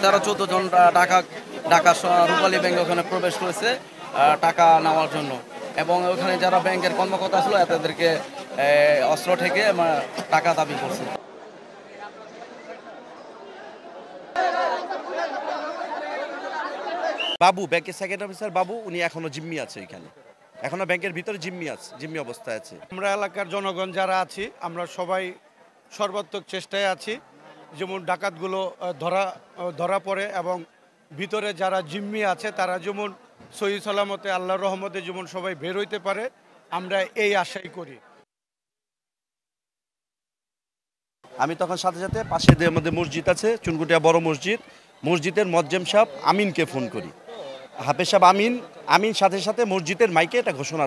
তারা 14 জন ঢাকা রূপালী ব্যাংক ওখানে প্রবেশ করেছে টাকা নেওয়ার জন্য, এবং ওখানে যারা ব্যাংকের কর্মকর্তা ছিল তাদেরকে অস্ত্র থেকে টাকা দাবি করছে। বাবু ব্যাংকের সেকেন্ড অফিসার বাবু, উনি এখনো জিম্মি আছে এখানে, এখনো ব্যাংকের ভিতরে জিম্মি অবস্থায় আছে। আমরা এলাকার জনগণ যারা আছি আমরা সবাই সর্বাত্মক চেষ্টায় আছি, যেমন ডাকাতগুলো ধরা পড়ে এবং ভিতরে যারা জিম্মি আছে তারা যেমন সহি সালামতে আল্লাহর রহমতে যেমন সবাই বের হইতে পারে, আমরা এই আশাই করি। আমি তখন সাথে সাথে পাশে আমাদের মসজিদ আছে, চুনকুটিয়া বড় মসজিদের মজ্জেম সাহেব আমিনকে ফোন করি। হাফেজ সাহেব আমিন সাথে সাথে মসজিদের মাইকে এটা ঘোষণা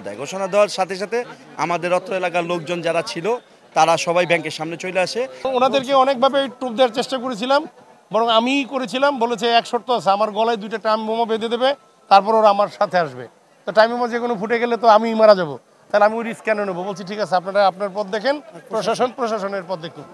দেওয়ার সাথে সাথে আমাদের অত্র এলাকার লোকজন যারা ছিল তারা সবাই ব্যাংকের সামনে চলে আসে। ওনাদেরকে অনেকভাবে টুপ দেওয়ার চেষ্টা করেছিলাম, বরং আমিই করেছিলাম। বলেছে এক শর্ত আছে, আমার গলায় 2টা টাইম বোমা বেঁধে দেবে, তারপর ওরা আমার সাথে আসবে। তো টাইম বোমা যে কোনো ফুটে গেলে তো আমিই মারা যাবো, তাহলে আমি ওই রিস্ক কেন নেবো? বলছি ঠিক আছে, আপনারা আপনার পথ দেখেন, প্রশাসনের পথ দেখুন।